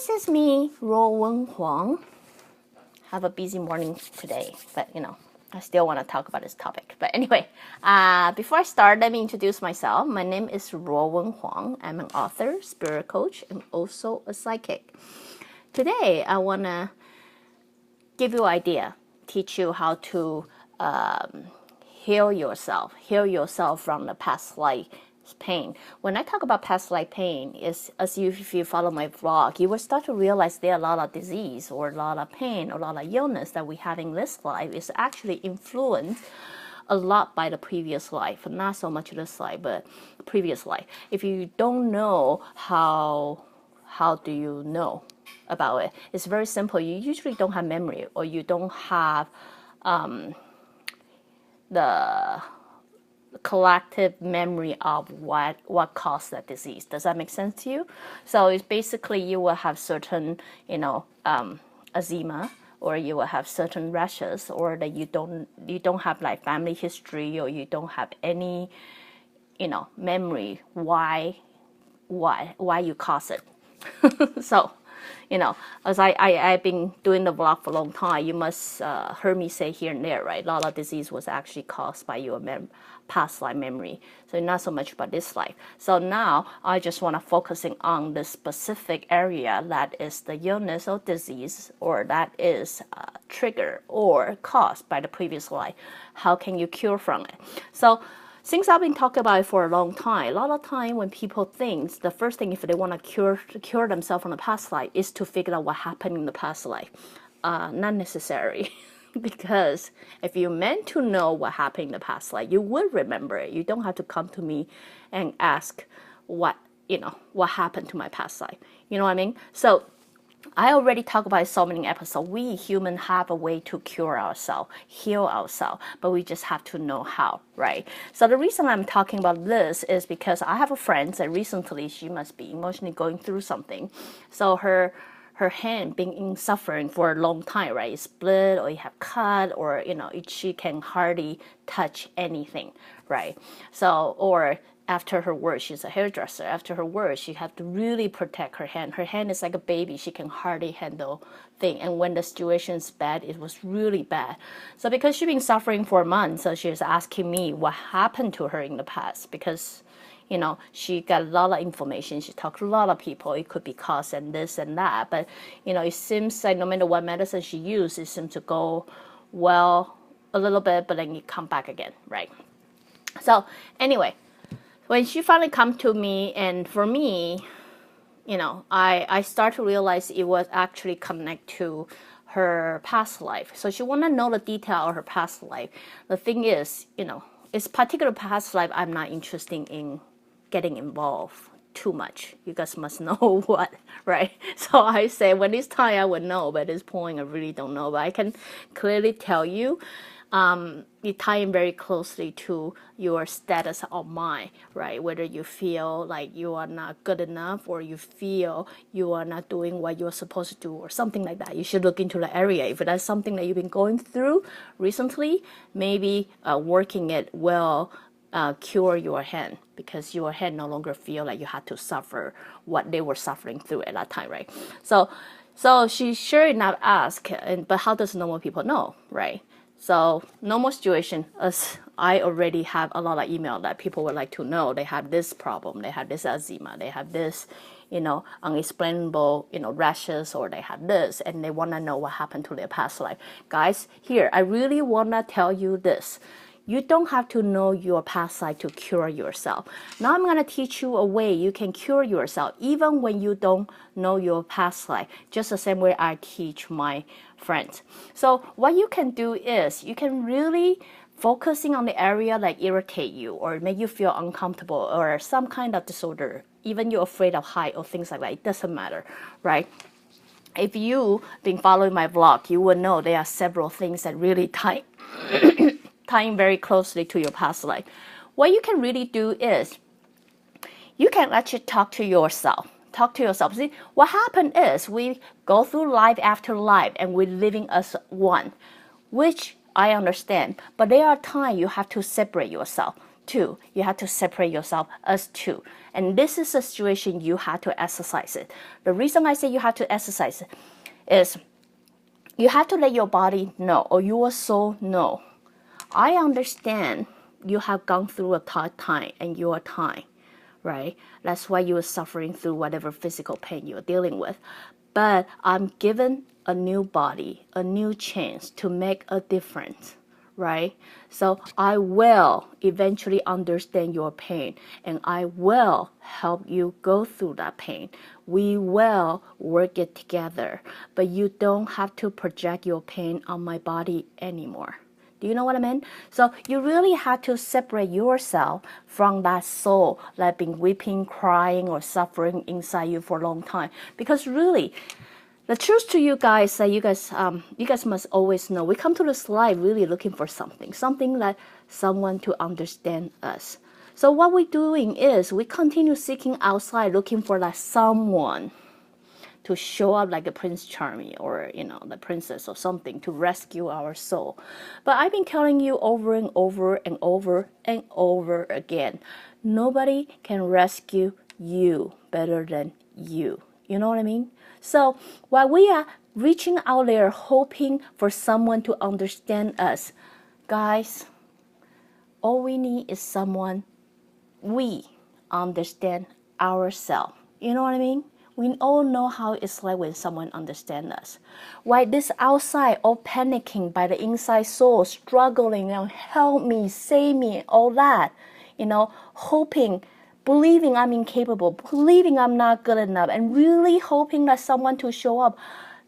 This is me, Ruowen Huang. Have a busy morning today, but I still want to talk about this topic. But anyway, before I start, let me introduce myself. My name is Ruowen Huang. I'm an author, spirit coach, and also a psychic. Today, I want to give you an idea, teach you how to heal yourself from the past life pain. When I talk about past life pain, if you follow my vlog, you will start to realize there are a lot of disease or a lot of pain or a lot of illness that we have in this life is actually influenced a lot by the previous life. Not so much this life, but previous life. If you don't know how do you know about it? It's very simple. You usually don't have memory, or you don't have the collective memory of what caused that disease. Does that make sense to you? So it's basically you will have certain eczema, or you will have certain rashes, or that you don't have like family history, or you don't have any memory why you cause it. So as I've been doing the vlog for a long time, you must heard me say here and there, right? A lot of disease was actually caused by your past life memory. So not so much about this life. So now I just want to focusing on the specific area that is the illness or disease, or that is triggered or caused by the previous life. How can you cure from it? So since I've been talking about it for a long time, a lot of time when people think the first thing if they want to cure themselves from the past life is to figure out what happened in the past life. Not necessary. Because if you meant to know what happened in the past life, you would remember it. You don't have to come to me and ask what happened to my past life. You know what I mean? So I already talked about it so many episodes. We humans have a way to cure ourselves, heal ourselves, but we just have to know how, right? So the reason I'm talking about this is because I have a friend that recently she must be emotionally going through something. So her hand being in suffering for a long time, right? It's split, or you have cut, or she can hardly touch anything, right? So, or after her work, she's a hairdresser. After her work, she had to really protect her hand. Her hand is like a baby. She can hardly handle things. And when the situation is bad, it was really bad. So because she's been suffering for a month, so she's asking me what happened to her in the past. Because she got a lot of information. She talked to a lot of people. It could be caused and this and that. But, it seems like no matter what medicine she used, it seems to go well a little bit, but then you come back again, right? So anyway, when she finally come to me, and for me, I start to realize it was actually connect to her past life. So she want to know the detail of her past life. The thing is, it's particular past life I'm not interested in getting involved too much. You guys must know what, right? So I say when it's time I would know, but at this point I really don't know. But I can clearly tell you, it ties in very closely to your status of mind, right? Whether you feel like you are not good enough, or you feel you are not doing what you're supposed to do, or something like that. You should look into the area. If that's something that you've been going through recently, maybe working it will cure your hand, because your hand no longer feel like you had to suffer what they were suffering through at that time, right? So she sure enough asked, but how does normal people know, right? So normal situation, as I already have a lot of email that people would like to know. They have this problem, they have this eczema, they have this, unexplainable, rashes, or they have this, and they want to know what happened to their past life. Guys, here, I really want to tell you this. You don't have to know your past life to cure yourself. Now I'm going to teach you a way you can cure yourself even when you don't know your past life, just the same way I teach my friends. So what you can do is you can really focusing on the area that irritate you or make you feel uncomfortable, or some kind of disorder, even you're afraid of height or things like that. It doesn't matter, right? If you've been following my vlog, you will know there are several things that really tie tying very closely to your past life. What you can really do is you can actually talk to yourself. See, what happened is we go through life after life and we're living as one, which I understand. But there are times you have to separate yourself two. You have to separate yourself as two. And this is a situation you have to exercise it. The reason I say you have to exercise it is you have to let your body know, or your soul know, I understand you have gone through a tough time and your time, right? That's why you are suffering through whatever physical pain you're dealing with. But I'm given a new body, a new chance to make a difference, right? So I will eventually understand your pain, and I will help you go through that pain. We will work it together, but you don't have to project your pain on my body anymore. Do you know what I mean? So you really have to separate yourself from that soul that been weeping, crying, or suffering inside you for a long time. Because really, the truth to you guys that you guys must always know, we come to this life really looking for something like someone to understand us. So what we're doing is we continue seeking outside, looking for that someone to show up like a Prince Charming or, the princess or something to rescue our soul. But I've been telling you over and over and over and over again, nobody can rescue you better than you. You know what I mean? So while we are reaching out there hoping for someone to understand us, guys, all we need is someone we understand ourselves. You know what I mean? We all know how it's like when someone understands us. Why this outside all panicking by the inside soul, struggling and help me, save me, all that, hoping, believing I'm incapable, believing I'm not good enough, and really hoping that someone to show up.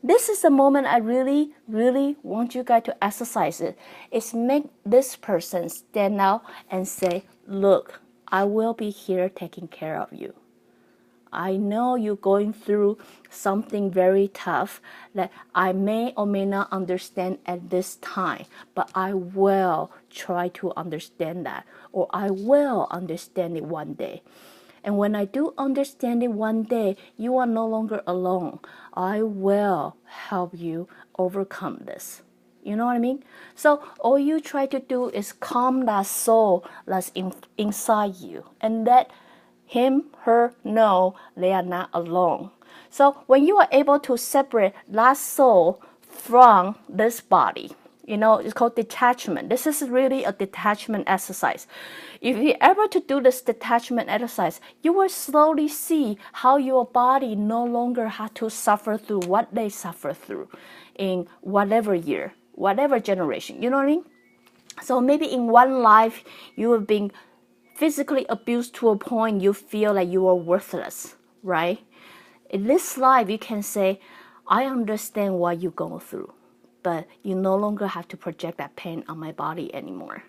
This is the moment I really, really want you guys to exercise it. It's make this person stand out and say, look, I will be here taking care of you. I know you're going through something very tough that I may or may not understand at this time, but I will try to understand that, or I will understand it one day. And when I do understand it one day, you are no longer alone. I will help you overcome this. You know what I mean? So all you try to do is calm that soul that's inside you, and let him, her know they are not alone. So when you are able to separate that soul from this body, it's called detachment. This is really a detachment exercise. If you're able to do this detachment exercise, you will slowly see how your body no longer has to suffer through what they suffer through in whatever year, whatever generation. You know what I mean? So maybe in one life, you have been physically abused to a point you feel like you are worthless, right? In this life, you can say, I understand what you're going through, but you no longer have to project that pain on my body anymore.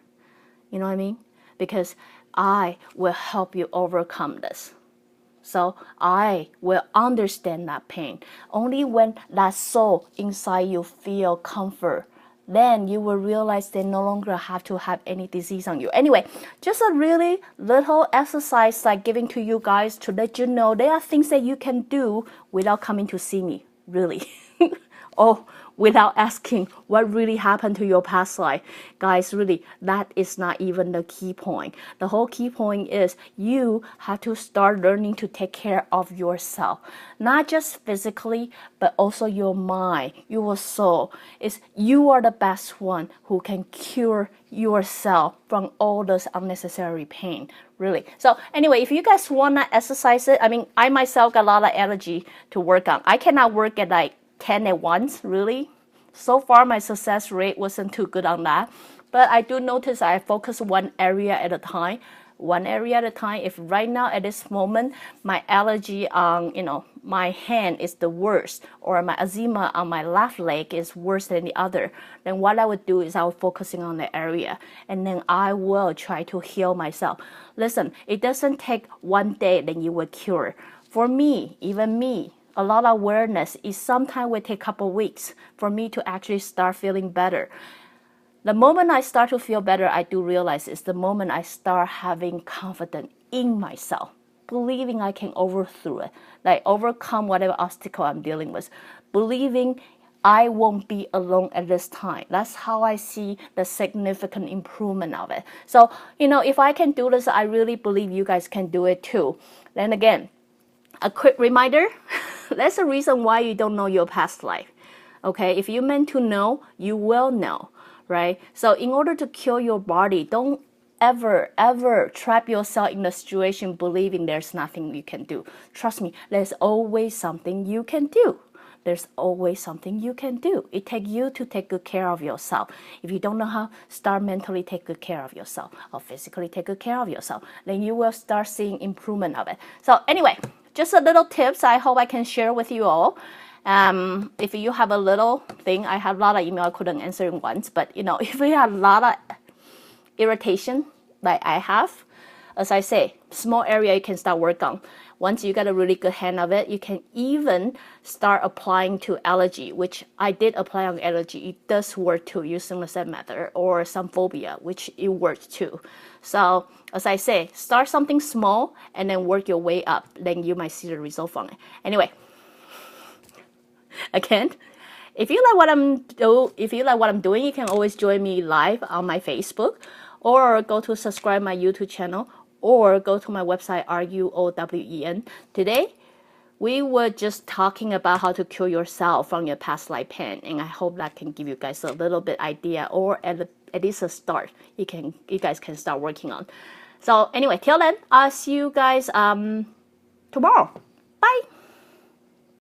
You know what I mean? Because I will help you overcome this. So I will understand that pain. Only when that soul inside you feel comfort, then you will realize they no longer have to have any disease on you. Anyway, just a really little exercise like giving to you guys to let you know there are things that you can do without coming to see me, really. Or without asking what really happened to your past life. Guys, really, that is not even the key point. The whole key point is you have to start learning to take care of yourself. Not just physically, but also your mind, your soul. You are the best one who can cure yourself from all this unnecessary pain, really. So anyway, if you guys want to exercise it, I myself got a lot of energy to work on. I cannot work at like 10 at once, really. So far, my success rate wasn't too good on that. But I do notice I focus one area at a time. If right now at this moment, my allergy on, my hand is the worst, or my eczema on my left leg is worse than the other, then what I would do is I would focusing on the area, and then I will try to heal myself. Listen, it doesn't take one day then you will cure. For me, even me, a lot of awareness is sometimes will take a couple weeks for me to actually start feeling better. The moment I start to feel better, I do realize it's the moment I start having confidence in myself, believing I can overcome whatever obstacle I'm dealing with, believing I won't be alone at this time. That's how I see the significant improvement of it. So, if I can do this, I really believe you guys can do it too. Then again, a quick reminder, that's the reason why you don't know your past life. Okay, if you're meant to know, you will know, right? So in order to cure your body, don't ever trap yourself in a situation believing there's nothing you can do. Trust me, there's always something you can do. There's always something you can do. It takes you to take good care of yourself. If you don't know how, start mentally take good care of yourself or physically take good care of yourself. Then you will start seeing improvement of it. So anyway, just a little tips I hope I can share with you all. If you have a little thing, I have a lot of email I couldn't answer in once, but if you have a lot of irritation like I have, as I say, small area you can start work on. Once you get a really good hand of it, you can even start applying to allergy, which I did apply on allergy. It does work too, using the same method, or some phobia, which it works too. So as I say, start something small and then work your way up. Then you might see the result from it. Anyway, again, if you like what I'm doing, you can always join me live on my Facebook, or go to subscribe my YouTube channel, or go to my website, RUOWEN. Today, we were just talking about how to cure yourself from your past life pain, and I hope that can give you guys a little bit idea, or at least a start you guys can start working on. So anyway, till then, I'll see you guys tomorrow. Bye.